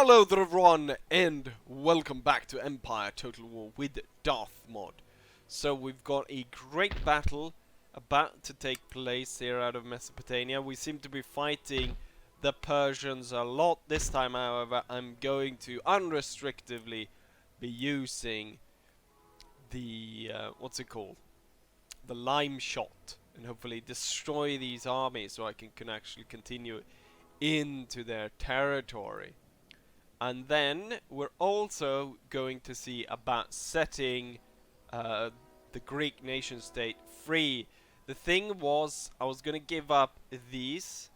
Hello there everyone, and welcome back to Empire Total War with Darth Mod. So we've got a great battle about to take place here out of Mesopotamia. We seem to be fighting the Persians a lot. This time, however, I'm going to unrestrictedly be using the, what's it called? The lime shot. And hopefully destroy these armies so I can actually continue into their territory. And then we're also going to see about setting the Greek nation state free. The thing was, I was going to give up these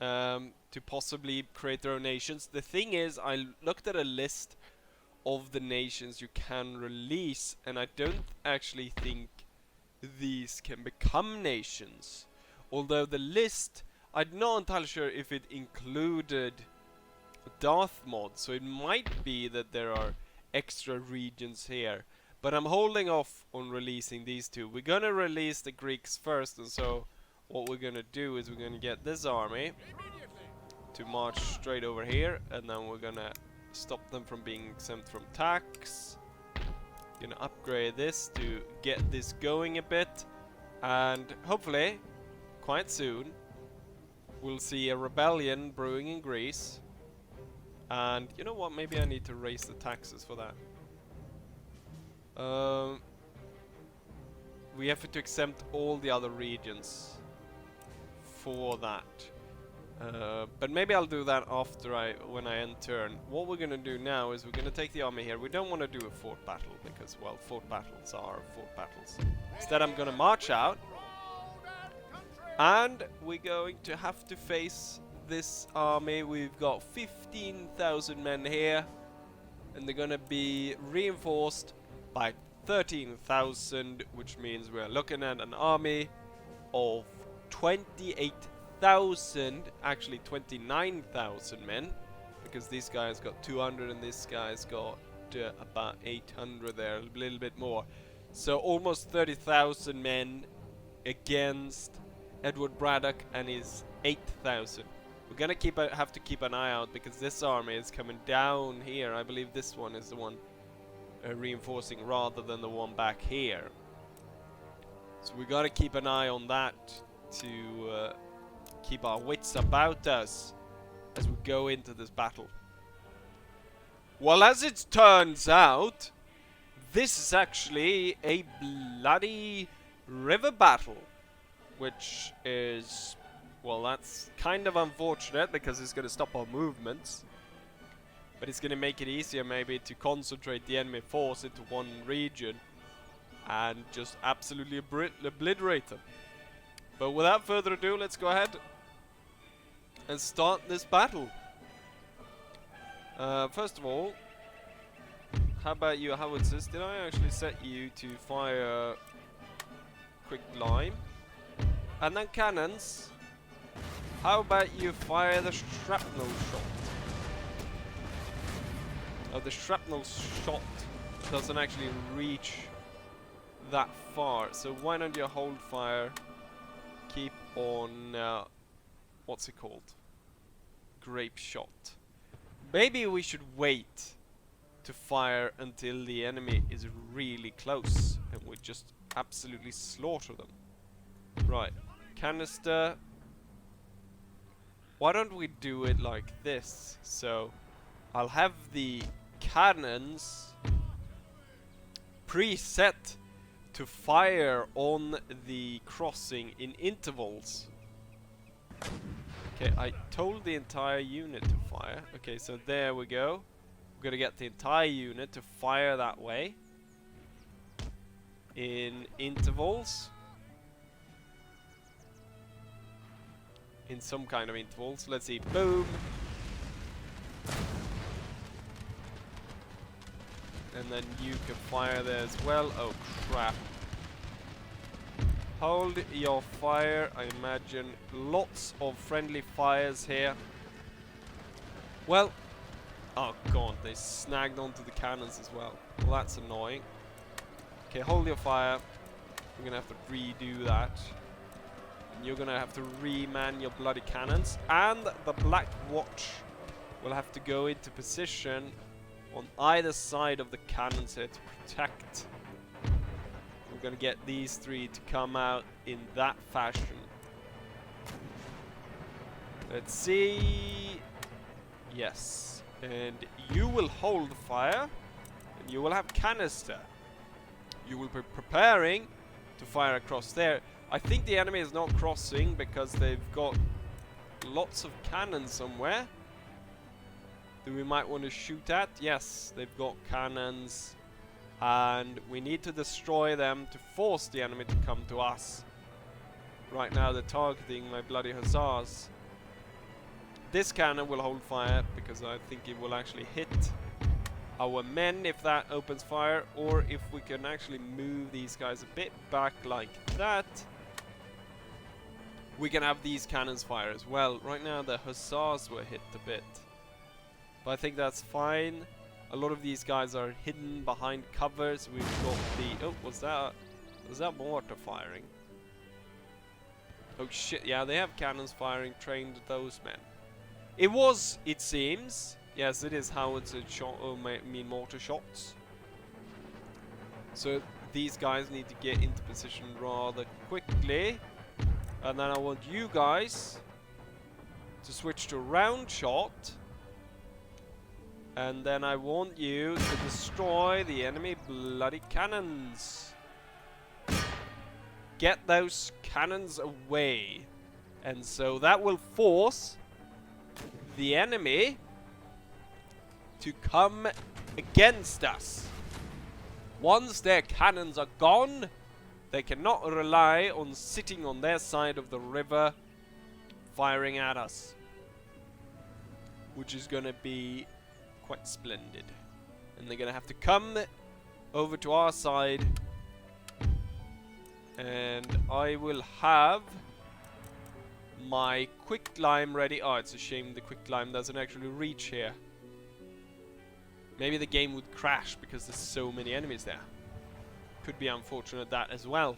to possibly create their own nations. The thing is, I looked at a list of the nations you can release, and I don't actually think these can become nations. Although the list, I'm not entirely sure if it included Darth Mod, so it might be that there are extra regions here. But I'm holding off on releasing these two. We're gonna release the Greeks first, and so what we're gonna do is we're gonna get this army to march straight over here, and then we're gonna stop them from being exempt from tax. Gonna upgrade this to get this going a bit, and hopefully, quite soon, we'll see a rebellion brewing in Greece. And you know what, maybe I need to raise the taxes for that. We have to exempt all the other regions for that. But maybe I'll do that after when I end turn. What we're gonna do now is we're gonna take the army here. We don't want to do a fort battle because, well, fort battles are fort battles. Instead, I'm gonna march out, and we're going to have to face this army. We've got 15,000 men here, and they're gonna be reinforced by 13,000, which means we're looking at an army of 28,000, actually 29,000 men, because this guy's got 200 and this guy's got about 800 there, a little bit more. So almost 30,000 men against Edward Braddock and his 8,000. We're gonna have to keep an eye out because this army is coming down here. I believe this one is the one reinforcing rather than the one back here. So we gotta keep an eye on that to keep our wits about us as we go into this battle. Well, as it turns out, this is actually a bloody river battle, which is, well, that's kind of unfortunate because it's going to stop our movements. But it's going to make it easier maybe to concentrate the enemy force into one region and just absolutely obliterate them. But without further ado, let's go ahead and start this battle. First of all, how about you, howitzers? Did I actually set you to fire quicklime? And then cannons. How about you fire the shrapnel shot? Oh, the shrapnel shot doesn't actually reach that far. So why don't you hold fire? Keep on, what's it called? Grape shot. Maybe we should wait to fire until the enemy is really close and we just absolutely slaughter them. Right, canister. Why don't we do it like this? So I'll have the cannons preset to fire on the crossing in intervals. Okay, I told the entire unit to fire. Okay, so there we go. We're gonna get the entire unit to fire that way in intervals. In some kind of intervals. Let's see. Boom. And then you can fire there as well. Oh crap. Hold your fire. I imagine lots of friendly fires here. Well, oh god, they snagged onto the cannons as well. Well, that's annoying. Okay, hold your fire. We're gonna have to redo that. And you're gonna have to reman your bloody cannons. And the Black Watch will have to go into position on either side of the cannons here to protect. We're gonna get these 3 to come out in that fashion. Let's see. Yes. And you will hold fire. And you will have canister. You will be preparing to fire across there. I think the enemy is not crossing because they've got lots of cannons somewhere that we might want to shoot at. Yes, they've got cannons. And we need to destroy them to force the enemy to come to us. Right now they're targeting my bloody hussars. This cannon will hold fire because I think it will actually hit our men if that opens fire, or if we can actually move these guys a bit back like that, we can have these cannons fire as well. Right now the hussars were hit a bit, but I think that's fine. A lot of these guys are hidden behind covers. We've got the... Oh, was that mortar firing? Oh shit, yeah, they have cannons firing, trained those men. It was, it seems. Yes, it is howitzer shot, mortar shots. So these guys need to get into position rather quickly. And then I want you guys to switch to round shot. And then I want you to destroy the enemy bloody cannons. Get those cannons away. And so that will force the enemy to come against us. Once their cannons are gone, they cannot rely on sitting on their side of the river firing at us, which is gonna be quite splendid. And they're gonna have to come over to our side, and I will have my quicklime ready. Oh, it's a shame the quicklime doesn't actually reach here. Maybe the game would crash because there's so many enemies there. Could be unfortunate that as well.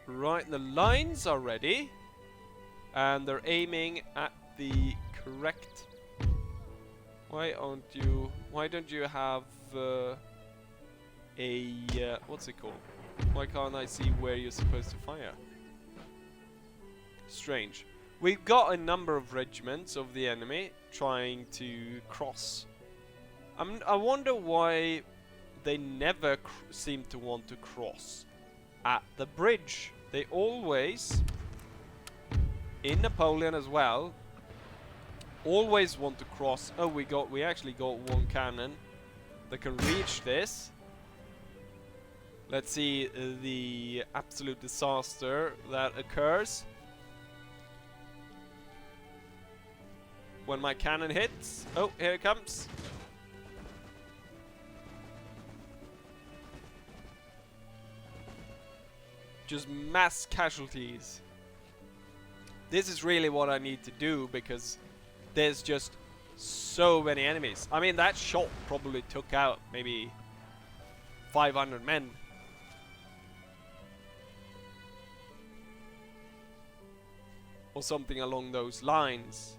Right, the lines are ready. And they're aiming at the correct... Why don't you have what's it called? Why can't I see where you're supposed to fire? Strange. We've got a number of regiments of the enemy trying to cross. I wonder why they never seem to want to cross at the bridge. They always, in Napoleon as well, always want to cross. Oh, we actually got one cannon that can reach this. Let's see the absolute disaster that occurs when my cannon hits. Oh, here it comes. Just mass casualties. This is really what I need to do because there's just so many enemies. I mean, that shot probably took out maybe 500 men. Or something along those lines.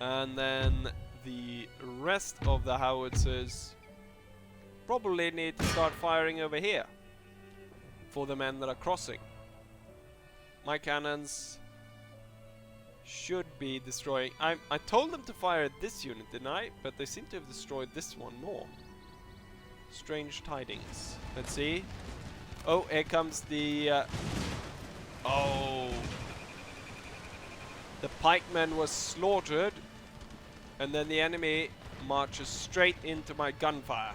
And then the rest of the howitzers probably need to start firing over here for the men that are crossing. My cannons should be destroying. I told them to fire at this unit, didn't I? But they seem to have destroyed this one more. Strange tidings. Let's see. Oh, here comes the... Oh! The pikeman was slaughtered, and then the enemy marches straight into my gunfire.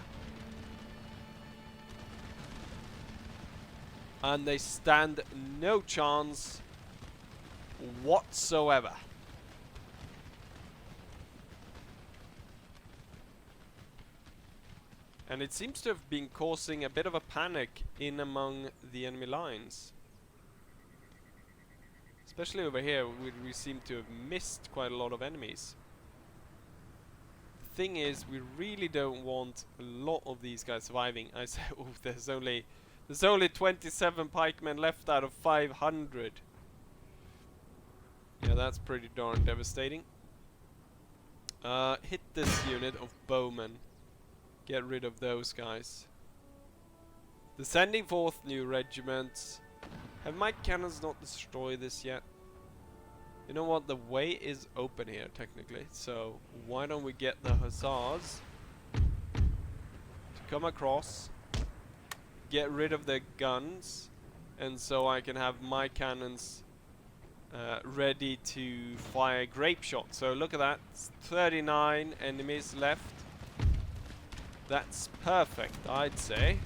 And they stand no chance whatsoever. And it seems to have been causing a bit of a panic in among the enemy lines. Especially over here, we seem to have missed quite a lot of enemies. The thing is, we really don't want a lot of these guys surviving. I say, oh, there's There's only 27 pikemen left out of 500. Yeah, that's pretty darn devastating. Hit this unit of bowmen. Get rid of those guys. The sending forth new regiments. Have my cannons not destroyed this yet? You know what? The way is open here, technically. So, why don't we get the hussars to come across, get rid of their guns, and so I can have my cannons ready to fire grape shot. So look at that, it's 39 enemies left. That's perfect, I'd say.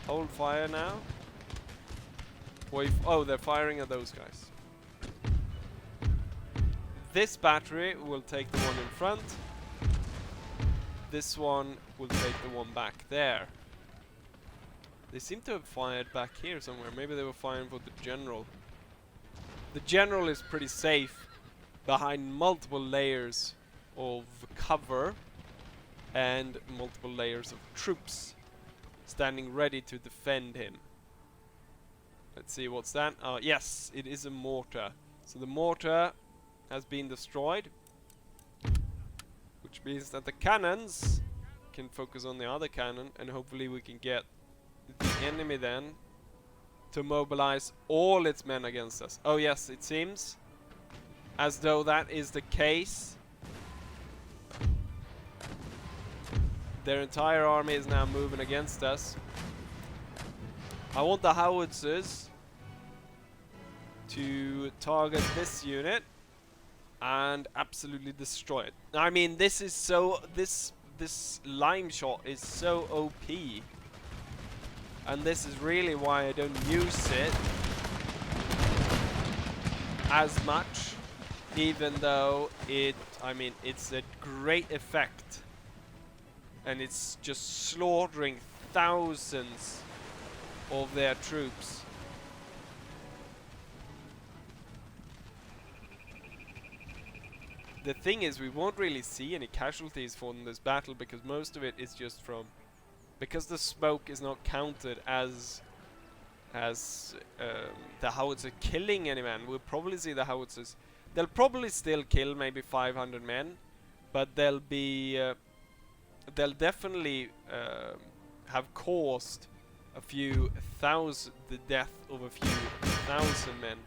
Hold fire now. Oh, they're firing at those guys. This battery will take the one in front. This one will take the one back there. They seem to have fired back here somewhere. Maybe they were firing for the general. The general is pretty safe behind multiple layers of cover and multiple layers of troops standing ready to defend him. Let's see, what's that? Yes, it is a mortar. So the mortar has been destroyed, which means that the cannons can focus on the other cannon, and hopefully we can get the enemy then to mobilize all its men against us. Oh yes, it seems as though that is the case. Their entire army is now moving against us. I want the howitzers to target this unit and absolutely destroy it. I mean, this is so... This lime shot is so OP. And this is really why I don't use it as much. Even though I mean, it's a great effect. And it's just slaughtering thousands of their troops. The thing is, we won't really see any casualties from this battle because most of it is just from... Because the smoke is not counted as the howitzer killing any man. We'll probably see the howitzers. They'll probably still kill maybe 500 men, but they'll be... they'll definitely have caused a few thousand... the death of a few thousand men.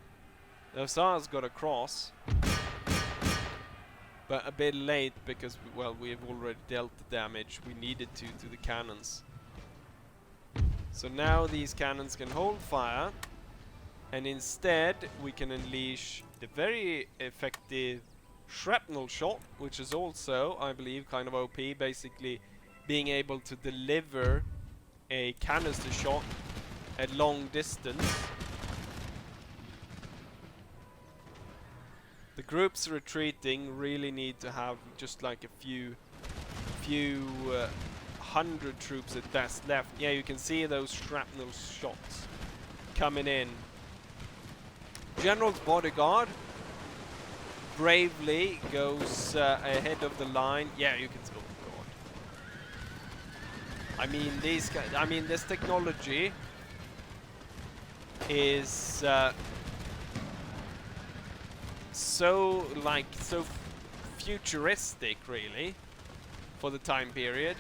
The hussars got across, but a bit late because, well, we have already dealt the damage we needed to the cannons. So now these cannons can hold fire, and instead we can unleash the very effective shrapnel shot, which is also, I believe, kind of OP, basically being able to deliver a canister shot at long distance. The groups retreating really need to have just like a few hundred troops at best left. Yeah, you can see those shrapnel shots coming in. General's bodyguard bravely goes ahead of the line. Yeah, you can. Oh God! I mean, these guys. I mean, this technology is so futuristic, really, for the time period.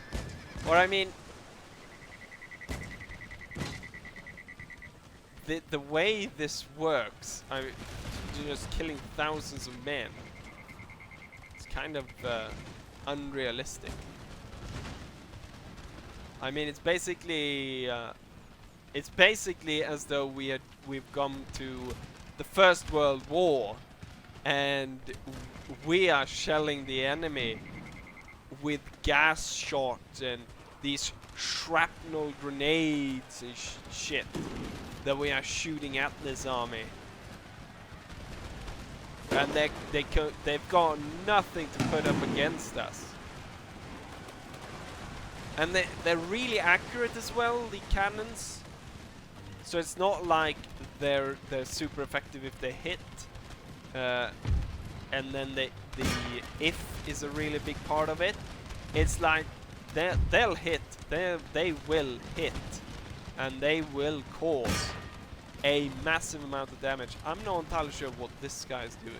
Or I mean, the way this works, I mean, just killing thousands of men, it's kind of unrealistic. I mean, it's basically as though we've come to the First World War, and we are shelling the enemy with gas shot and these shrapnel grenades and shit that we are shooting at this army, and they've got nothing to put up against us. And they're really accurate as well, the cannons. So it's not like they're super effective if they hit, and then the if is a really big part of it. It's like they'll hit, they will hit, and they will cause a massive amount of damage. I'm not entirely sure what this guy is doing.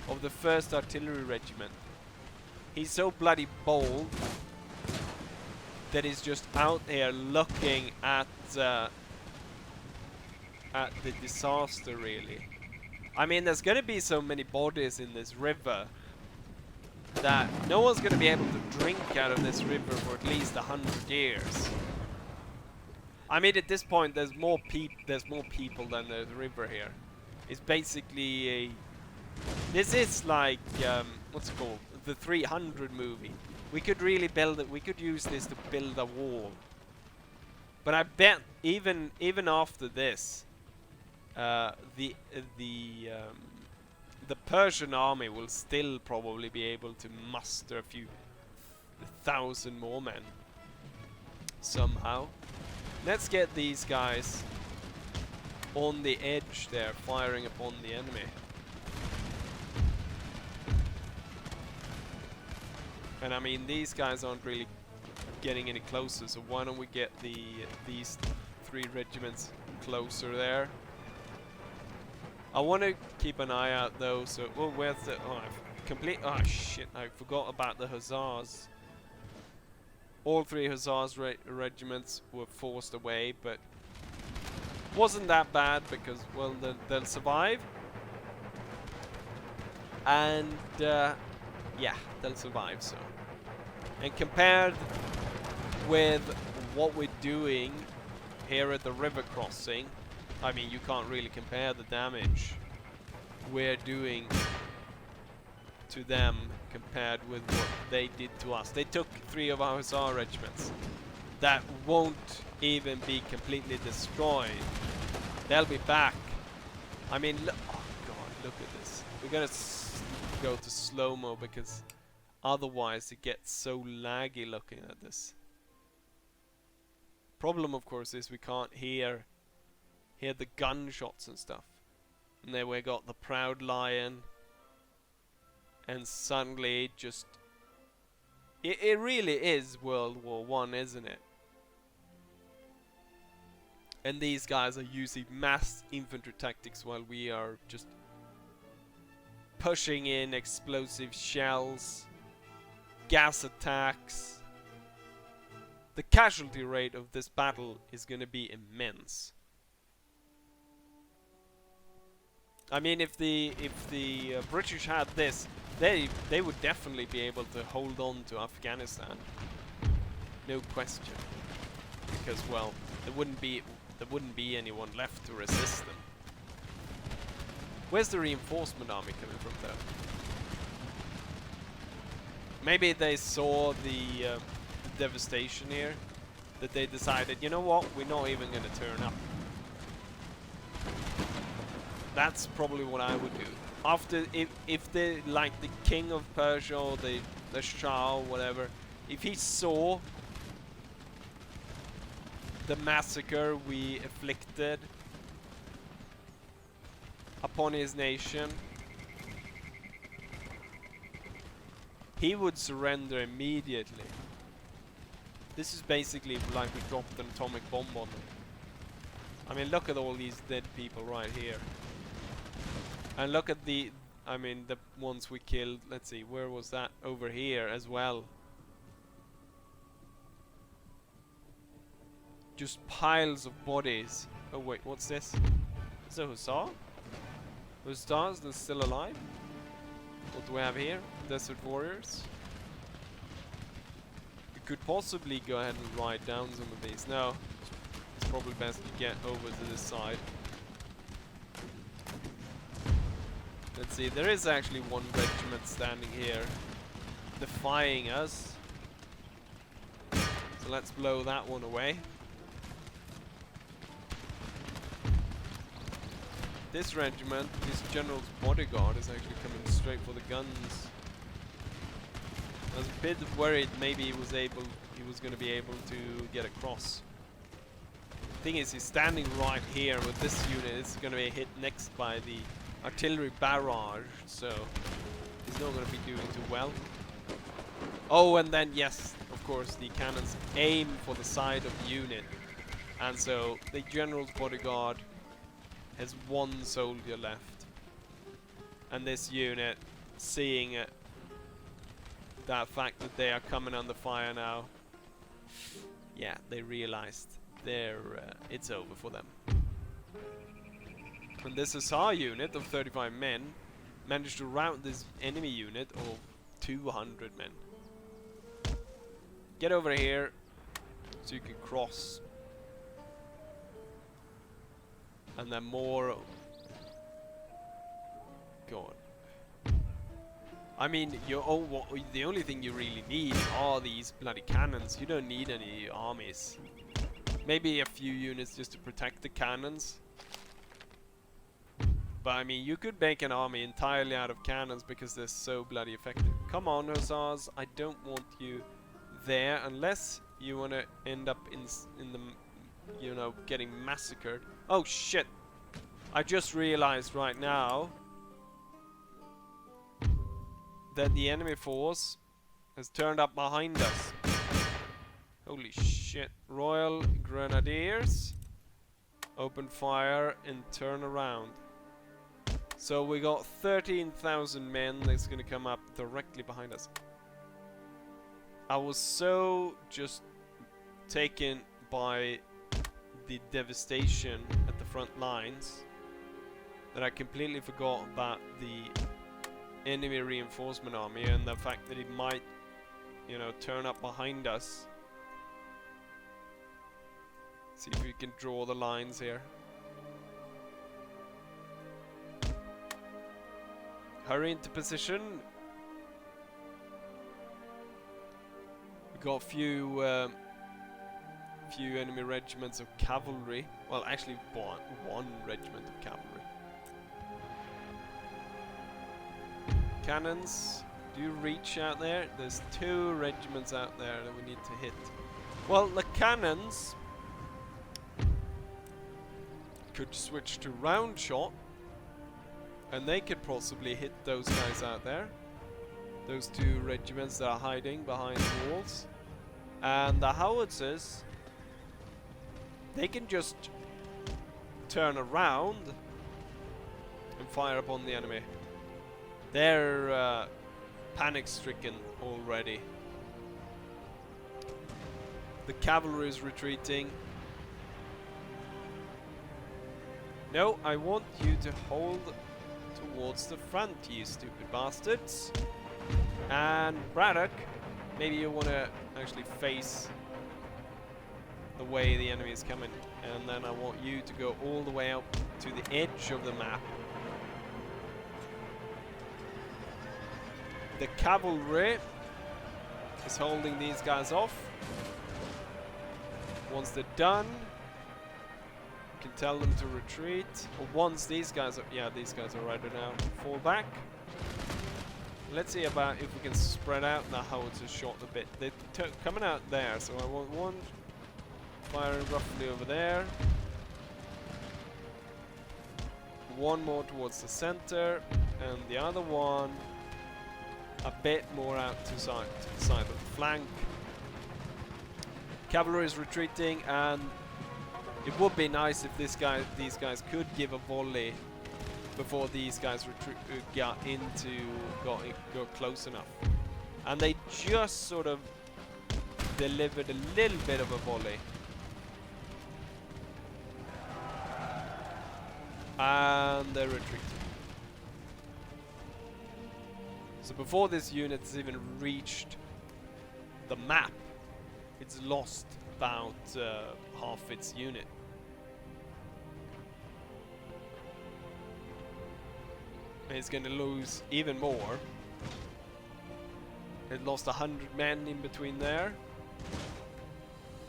Of the 1st Artillery Regiment, he's so bloody bold that he's just out here looking at the disaster, really. I mean, there's gonna be so many bodies in this river that no one's gonna be able to drink out of this river for at least 100 years. I mean, at this point, there's more people than there's river here. It's basically a... This is like, what's it called? The 300 movie. We could really build it. We could use this to build a wall. But I bet even after this, the Persian army will still probably be able to muster a few thousand more men somehow. Let's get these guys on the edge there, firing upon the enemy. And I mean, these guys aren't really getting any closer, so why don't we get these 3 regiments closer there? I want to keep an eye out though, so... Well, where's the... Oh, oh shit, I forgot about the Hussars. All 3 Hussars regiments were forced away, but wasn't that bad because, well, they'll survive. And, yeah, they'll survive, so. And compared with what we're doing here at the river crossing, I mean, you can't really compare the damage we're doing to them compared with what they did to us. They took 3 of our Hussar regiments that won't even be completely destroyed. They'll be back. I mean, oh god, look at this. We're gonna go to slow-mo because otherwise it gets so laggy looking at this. Problem, of course, is we can't hear the gunshots and stuff. And then we got the Proud Lion. And suddenly it just... It really is World War I, isn't it? And these guys are using mass infantry tactics while we are just pushing in explosive shells, gas attacks. The casualty rate of this battle is going to be immense. I mean, if the British had this, they would definitely be able to hold on to Afghanistan, no question. Because, well, there wouldn't be anyone left to resist them. Where's the reinforcement army coming from, though? Maybe they saw the devastation here, that they decided, you know what, we're not even going to turn up. That's probably what I would do. After, if the, like the king of Persia or the Shah or whatever, if he saw the massacre we afflicted upon his nation, he would surrender immediately. This is basically like we dropped an atomic bomb on them. I mean, look at all these dead people right here. And look at the, I mean, the ones we killed. Let's see, where was that? Over here as well. Just piles of bodies. Oh wait, what's this? Is it a Hussar? Hussars that's still alive? What do we have here? Desert Warriors? We could possibly go ahead and ride down some of these. No, it's probably best to get over to this side. Let's see, there is actually one regiment standing here defying us. So let's blow that one away. This regiment, this general's bodyguard, is actually coming straight for the guns. I was a bit worried maybe he was going to be able to get across. Thing is, he's standing right here with this unit. It's going to be hit next by the artillery barrage, so he's not going to be doing too well. Oh, and then yes, of course, the cannons aim for the side of the unit. And so the general's bodyguard has one soldier left. And this unit, seeing it, that fact that they are coming under fire now, yeah, they realized it's over for them. And this is our unit of 35 men managed to rout this enemy unit of 200 men. Get over here so you can cross. And then more. God. I mean, the only thing you really need are these bloody cannons. You don't need any armies. Maybe a few units just to protect the cannons. But I mean, you could make an army entirely out of cannons because they're so bloody effective. Come on, hussars, I don't want you there unless you want to end up in the, you know, getting massacred. Oh shit! I just realized right now that the enemy force has turned up behind us. Holy shit. Royal Grenadiers, open fire and turn around. So we got 13,000 men that's gonna come up directly behind us. I was so just taken by the devastation at the front lines that I completely forgot about the enemy reinforcement army and the fact that it might, you know, turn up behind us. See if we can draw the lines here. Hurry into position. We got a few enemy regiments of cavalry. Well, actually one regiment of cavalry. Cannons, do you reach out there? There's 2 regiments out there that we need to hit. Well, the cannons could switch to round shot, and they could possibly hit those guys out there. Those 2 regiments that are hiding behind the walls. And the howitzers, they can just turn around and fire upon the enemy. They're panic-stricken already. The cavalry is retreating. No, I want you to hold towards the front, you stupid bastards. And Braddock, maybe you want to actually face the way the enemy is coming. And then I want you to go all the way up to the edge of the map. The cavalry is holding these guys off. Once they're done, you can tell them to retreat. Or once these guys are, yeah, these guys are ready now. Fall back. Let's see about if we can spread out the howitzers shot a bit. They're coming out there, so I want one firing roughly over there. One more towards the center, and the other one a bit more out to the side of the flank. Cavalry is retreating, and it would be nice if these guys could give a volley before these guys got close enough. And they just sort of delivered a little bit of a volley. And they're retreating. So before this unit has even reached the map, it's lost about half its unit. And it's going to lose even more. It lost 100 men in between there.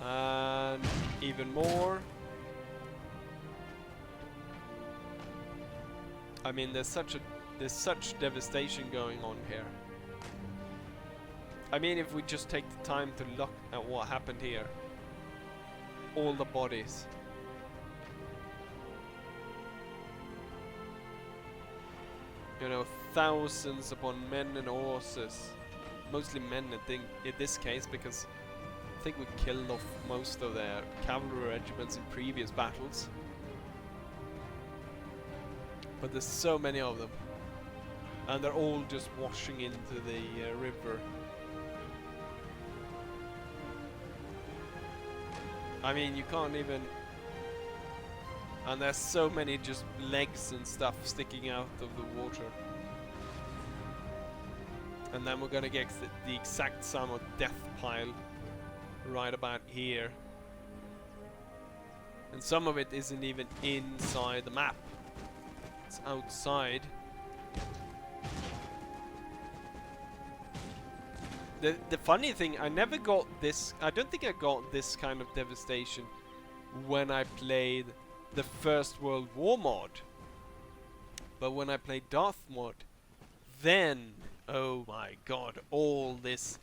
And even more. I mean, there's such devastation going on here. I mean, if we just take the time to look at what happened here. All the bodies. You know, thousands upon men and horses. Mostly men, I think, in this case, because think we killed off most of their cavalry regiments in previous battles. But there's so many of them. And they're all just washing into the river. I mean, you can't even... And there's so many just legs and stuff sticking out of the water. And then we're gonna get the exact sum of death pile right about here. And some of it isn't even inside the map. It's outside. The funny thing, I never got this... I don't think I got this kind of devastation when I played the First World War mod. But when I played Darth mod, then, oh my god, all this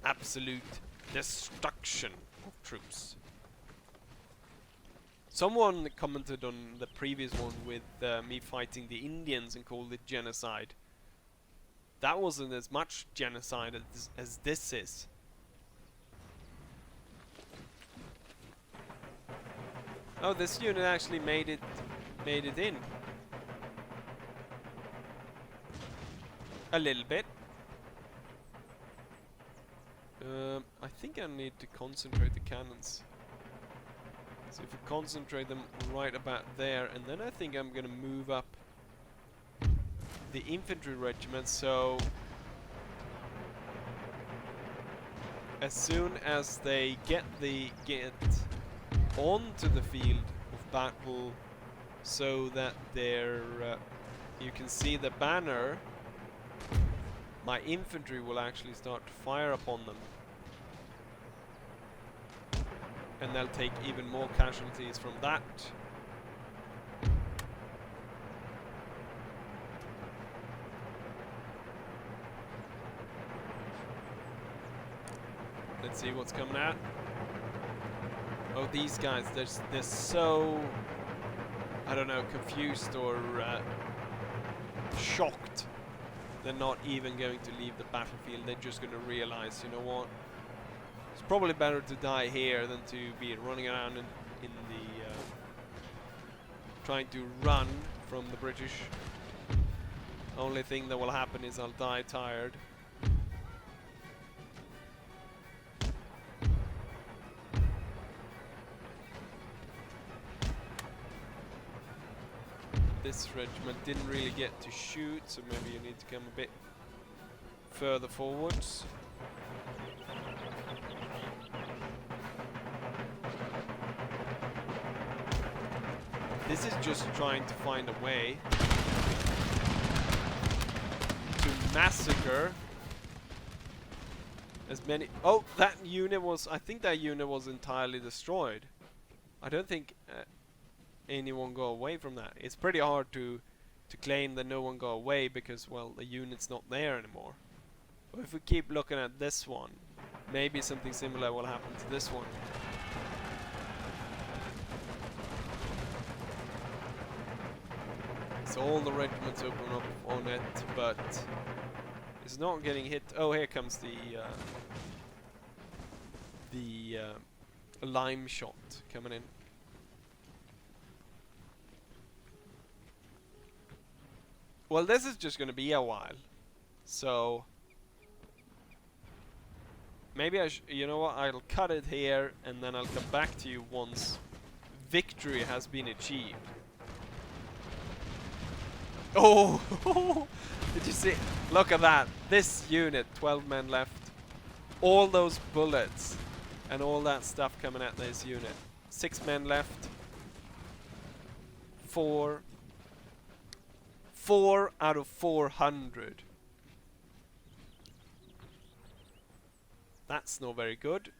absolute destruction of troops. Someone commented on the previous one with me fighting the Indians and called it genocide. That wasn't as much genocide as this is. Oh, this unit actually made it in. A little bit. I think I need to concentrate the cannons. So if we concentrate them right about there, and then I think I'm gonna move up the infantry regiment, so as soon as they get onto the field of battle, so that they're you can see the banner, my infantry will actually start to fire upon them, and they'll take even more casualties from that. Let's see what's coming out. Oh, these guys, they're so, I don't know, confused or shocked. They're not even going to leave the battlefield. They're just going to realize, you know what? It's probably better to die here than to be running around in the trying to run from the British. Only thing that will happen is I'll die tired. This regiment didn't really get to shoot, so maybe you need to come a bit further forwards. This is just trying to find a way to massacre as many... Oh, that unit was... I think that unit was entirely destroyed. I don't think... anyone go away from that. It's pretty hard to claim that no one go away because, well, the unit's not there anymore. But if we keep looking at this one, maybe something similar will happen to this one. So all the regiments open up on it, but it's not getting hit. Oh, here comes the lime shot coming in. Well, this is just going to be a while, so maybe you know what, I'll cut it here and then I'll come back to you once victory has been achieved. Oh, did you see? Look at that. This unit, 12 men left. All those bullets and all that stuff coming at this unit. 6 men left. 4 out of 400. That's not very good.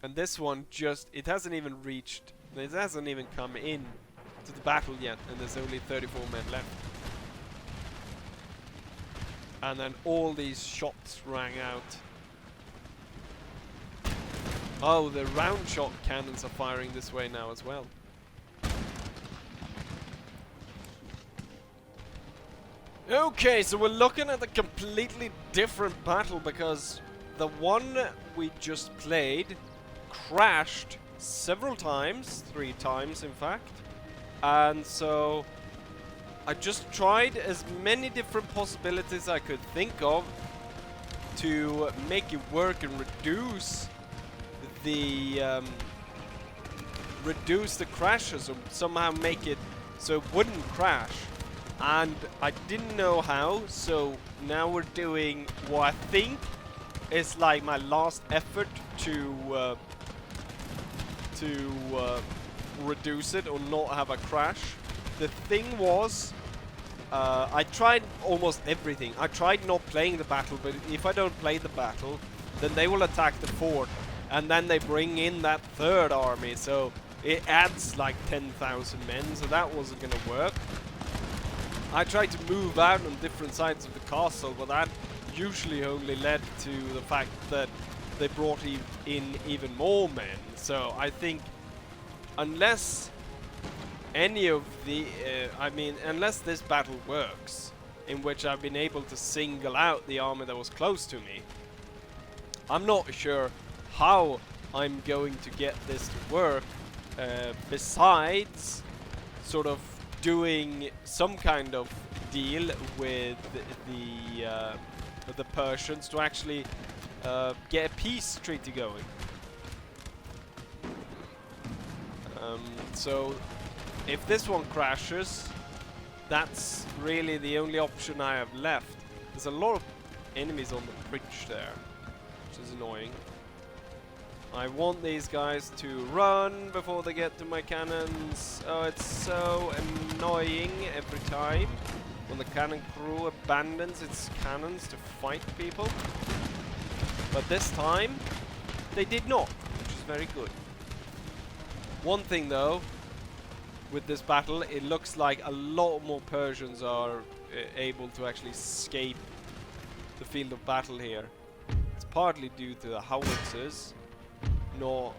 And this one just, it hasn't even reached, it hasn't even come in to the battle yet, and there's only 34 men left. And then all these shots rang out. Oh, the round shot cannons are firing this way now as well. Okay, so we're looking at a completely different battle because the one we just played crashed several times, 3 times in fact, and so I just tried as many different possibilities I could think of to make it work and reduce the crashes, or somehow make it so it wouldn't crash. And I didn't know how, so now we're doing what I think is like my last effort to reduce it or not have a crash. The thing was, I tried almost everything. I tried not playing the battle, but if I don't play the battle, then they will attack the fort, and then they bring in that third army, so it adds like 10,000 men, so that wasn't gonna work. I tried to move out on different sides of the castle, but that usually only led to the fact that they brought in even more men. So I think unless any of the, unless this battle works, in which I've been able to single out the army that was close to me, I'm not sure how I'm going to get this to work, besides sort of doing some kind of deal with the Persians to actually get a peace treaty going. So if this one crashes, that's really the only option I have left. There's a lot of enemies on the bridge there, which is annoying. I want these guys to run before they get to my cannons. Oh, it's so annoying every time when the cannon crew abandons its cannons to fight people. But this time, they did not, which is very good. One thing though, with this battle, it looks like a lot more Persians are able to actually escape the field of battle here. It's partly due to the howitzers not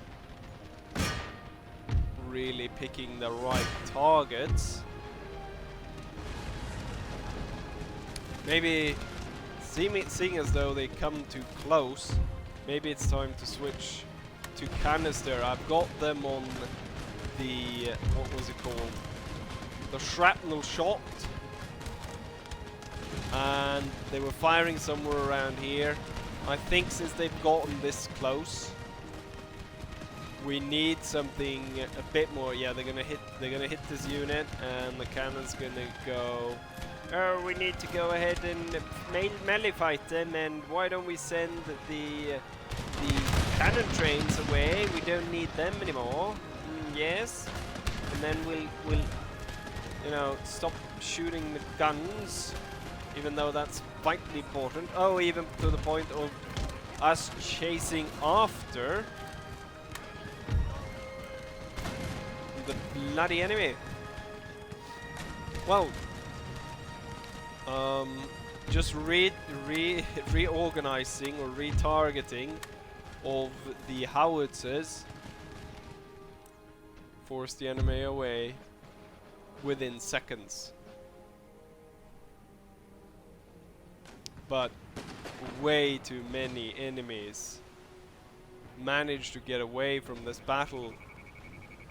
really picking the right targets. Maybe seeing as though they come too close, maybe it's time to switch to canister. I've got them on the, what was it called? The shrapnel shot. And they were firing somewhere around here. I think since they've gotten this close, we need something a bit more. Yeah, they're gonna hit this unit, and the cannon's gonna go. Oh, we need to go ahead and melee fight them, and why don't we send the cannon trains away? We don't need them anymore. Yes, and then we'll you know, stop shooting the guns, even though that's vitally important. Oh, even to the point of us chasing after the bloody enemy. Well, just reorganizing or retargeting of the howitzers force the enemy away within seconds. But way too many enemies managed to get away from this battle,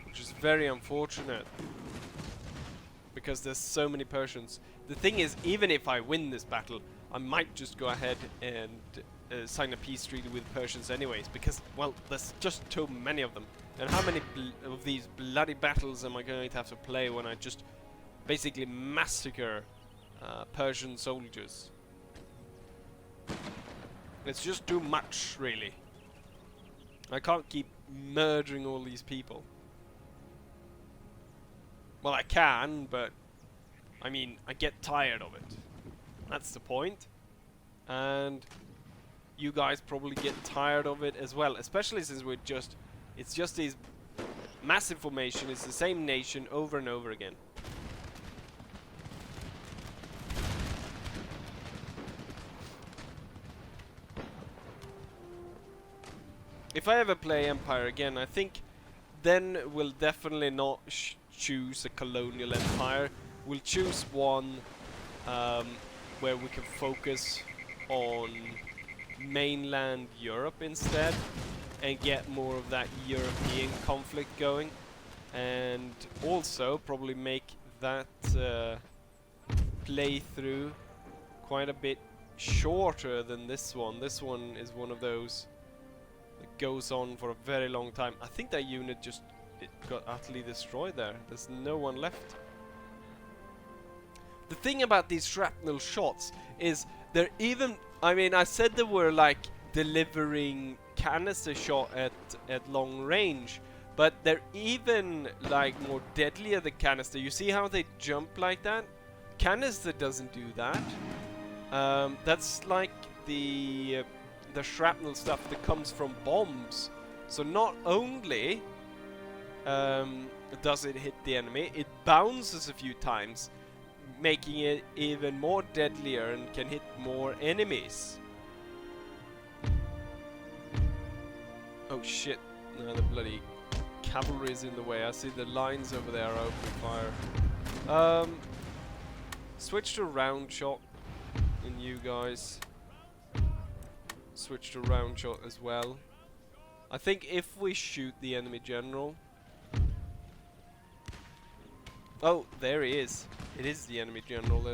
which is very unfortunate because there's so many Persians. The thing is, even if I win this battle, I might just go ahead and sign a peace treaty with Persians anyways, because, well, there's just too many of them. And how many of these bloody battles am I going to have to play when I just basically massacre Persian soldiers? It's just too much, really. I can't keep murdering all these people. Well, I can, but I mean, I get tired of it. That's the point. And you guys probably get tired of it as well, especially since it's just these massive formation. It's the same nation over and over again. If I ever play Empire again, I think then we'll definitely not choose a colonial empire. We'll choose one where we can focus on mainland Europe instead and get more of that European conflict going, and also probably make that playthrough quite a bit shorter than this one. This one is one of those that goes on for a very long time. I think that unit just got utterly destroyed there. There's no one left. The thing about these shrapnel shots is they're even, I mean, I said they were like delivering canister shot at long range, but they're even like more deadlier than canister. You see how they jump like that? Canister doesn't do that. That's like the shrapnel stuff that comes from bombs. So not only does it hit the enemy, it bounces a few times, making it even more deadlier and can hit more enemies. Oh shit, no, the bloody cavalry is in the way. I see the lines over there are open fire. Switch to round shot, and you guys switch to round shot as well. I think if we shoot the enemy general... Oh, there he is. It is the enemy general.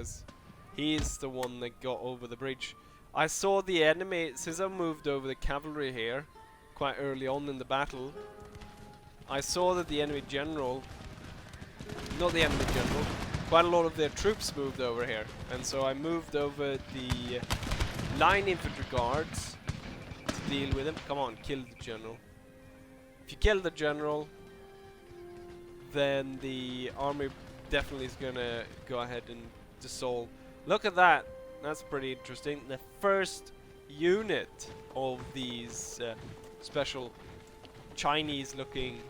He is the one that got over the bridge. I saw the enemy, since I moved over the cavalry here quite early on in the battle, I saw that the enemy general, not the enemy general, quite a lot of their troops moved over here, and so I moved over the line infantry guards to deal with them. Come on, kill the general. If you kill the general, then the army definitely is gonna go ahead and dissolve. Look at that. That's pretty interesting. The first unit of these special Chinese looking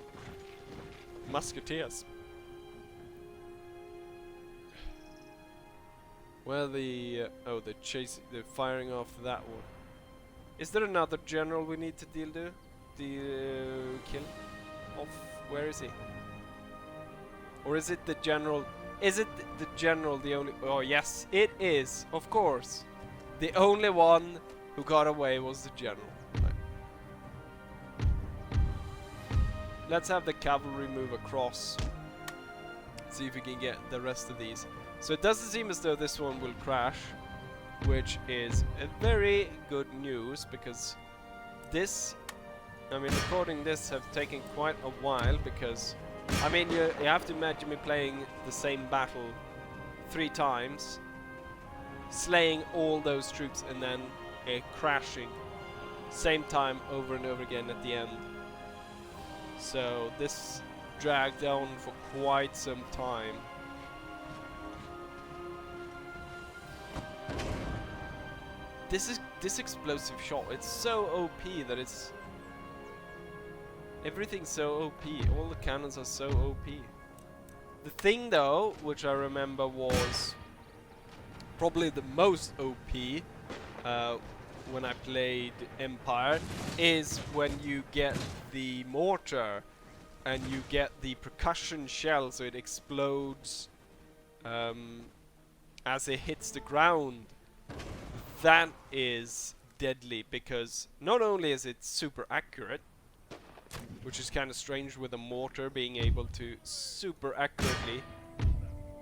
musketeers. Well, the they're firing off that one. Is there another general we need to kill off? Where is he? Or is it the general? Is it the general the only... Oh yes, it is, of course. The only one who got away was the general. Right. Let's have the cavalry move across. See if we can get the rest of these. So it doesn't seem as though this one will crash, which is a very good news, because this, I mean, recording this have taken quite a while, because I mean, you have to imagine me playing the same battle 3 times, slaying all those troops, and then crashing same time over and over again at the end. So this dragged on for quite some time. This explosive shot, it's so OP that it's... Everything's so OP. All the cannons are so OP. The thing though, which I remember was probably the most OP when I played Empire, is when you get the mortar and you get the percussion shell, so it explodes as it hits the ground. That is deadly, because not only is it super accurate, which is kind of strange with a mortar being able to super accurately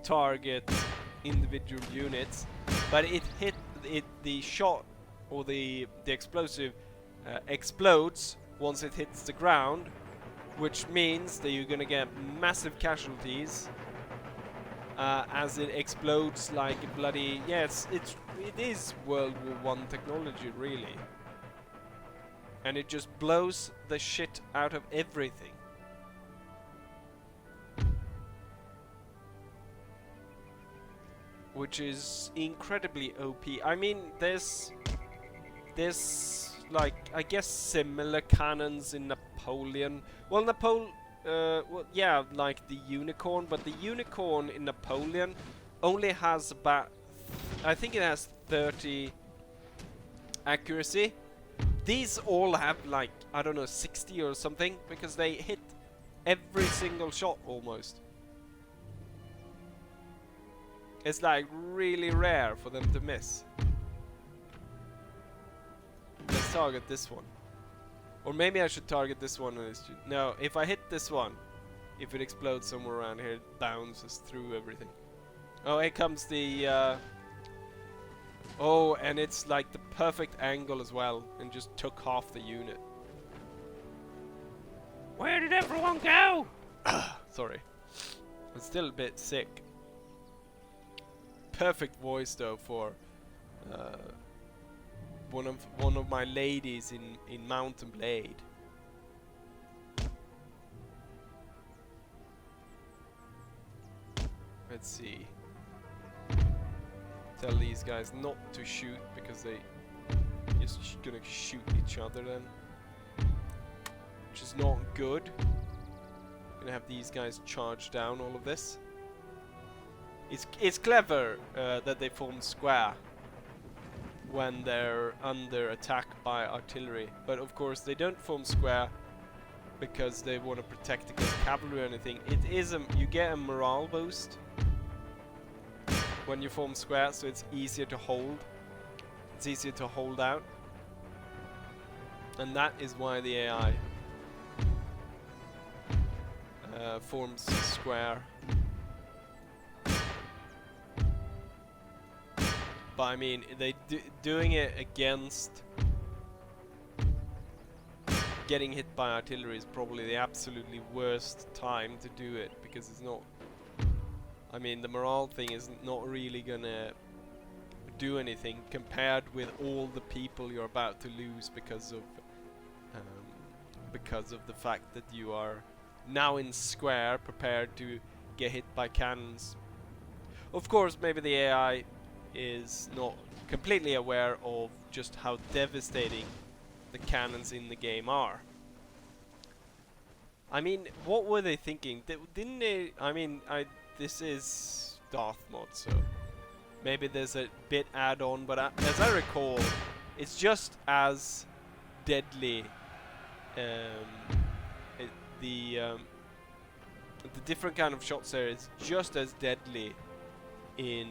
target individual units, but the shot or the explosive explodes once it hits the ground, which means that you're gonna get massive casualties as it explodes like a bloody... Yes, it is World War I technology, really. And it just blows the shit out of everything. Which is incredibly OP. I mean, there's like, I guess, similar cannons in Napoleon. Well, well, yeah, like the Unicorn, but the Unicorn in Napoleon only has about, I think it has 30 accuracy. These all have like, I don't know, 60 or something, because they hit every single shot almost. It's like really rare for them to miss. let's target this one. Or maybe I should target this one. And no, if I hit this one, if it explodes somewhere around here, it bounces through everything. Oh, here comes the... oh, and it's like the perfect angle as well, and just took half the unit. Where did everyone go? Sorry. I'm still a bit sick. Perfect voice though for one of my ladies in Mountain Blade. Let's see. Tell these guys not to shoot because they just gonna shoot each other then, which is not good. Gonna have these guys charge down all of this. It's clever that they form square when they're under attack by artillery, but of course they don't form square because they want to protect against cavalry or anything. It is you get a morale boost when you form square, so it's easier to hold. It's easier to hold out, and that is why the AI forms square. But I mean, they doing it against getting hit by artillery is probably the absolutely worst time to do it, because it's not. I mean, the morale thing is not really gonna do anything compared with all the people you're about to lose because of the fact that you are now in square, prepared to get hit by cannons. Of course, maybe the AI is not completely aware of just how devastating the cannons in the game are. I mean, what were they thinking? Didn't they? I mean, this is Darth mod, so maybe there's a bit add-on, but as I recall, it's just as deadly. The different kind of shots there is just as deadly in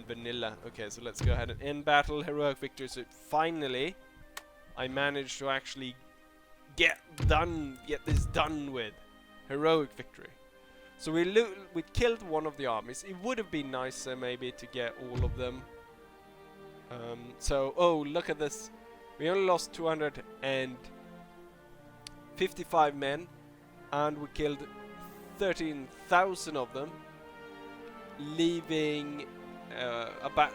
vanilla. Okay, so let's go ahead and end battle. Heroic victory. So finally, I managed to actually get this done with. Heroic victory. So we killed one of the armies. It would have been nicer maybe to get all of them. So, oh, look at this. We only lost 255 men, and we killed 13,000 of them, leaving about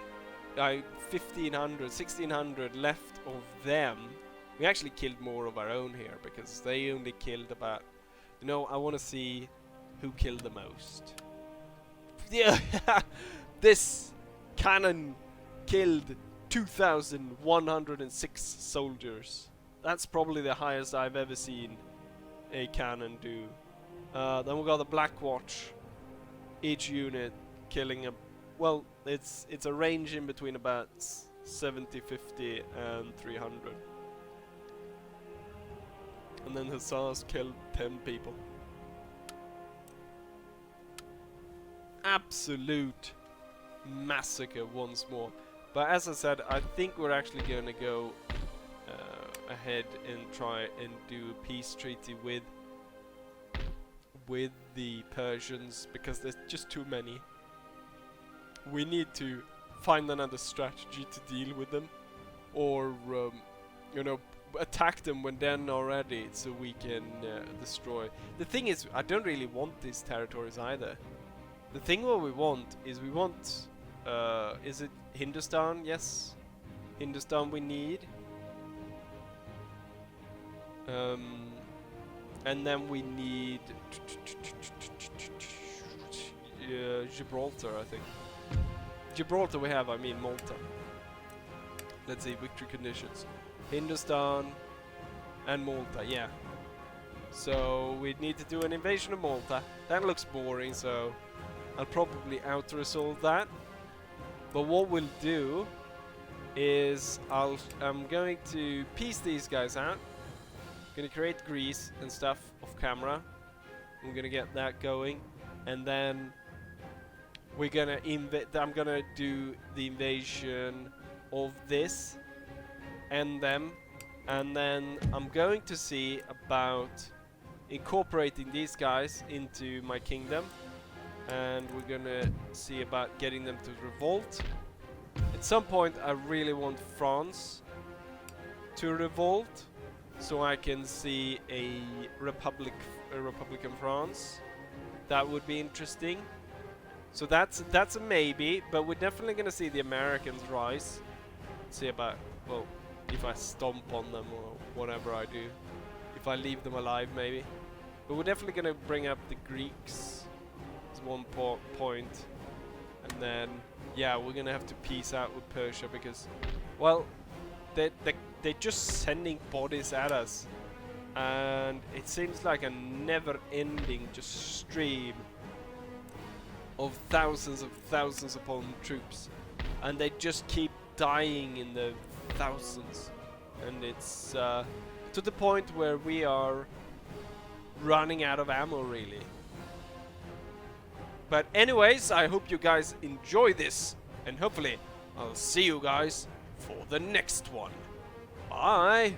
1,600 left of them. We actually killed more of our own here, because they only killed about... You know, I want to see who killed the most. Yeah, this cannon killed 2,106 soldiers. That's probably the highest I've ever seen a cannon do. Then we got the Black Watch. Each unit killing a... Well, it's a range in between about 70, 50 and 300. And then Hussars killed 10 people. Absolute massacre once more. But as I said, I think we're actually going to go ahead and try and do a peace treaty with the Persians, because there's just too many. We need to find another strategy to deal with them, or you know, attack them when they're not ready, so we can destroy. The thing is, I don't really want these territories either. The thing what we want is is it Hindustan? Yes, Hindustan we need. And then we need Gibraltar, I think. Gibraltar we have, I mean Malta. Let's see, victory conditions. Hindustan and Malta, yeah. So we need to do an invasion of Malta. That looks boring, so I'll probably out-resolve that. But what we'll do is I'm going to piece these guys out. Gonna create Greece and stuff off camera. I'm gonna get that going, and then we're gonna I'm gonna do the invasion of this, end them, and then I'm going to see about incorporating these guys into my kingdom, and we're gonna see about getting them to revolt. At some point I really want France to revolt, so I can see a Republican France. That would be interesting. So that's a maybe, but we're definitely gonna see the Americans rise. See about, well, if I stomp on them or whatever I do. If I leave them alive, maybe. But we're definitely gonna bring up the Greeks as one point. And then, yeah, we're gonna have to peace out with Persia because, well, they're just sending bodies at us. And it seems like a never-ending just stream of thousands upon troops. And they just keep dying in the thousands. And it's to the point where we are running out of ammo, really. But anyways, I hope you guys enjoy this. And hopefully, I'll see you guys for the next one. Bye!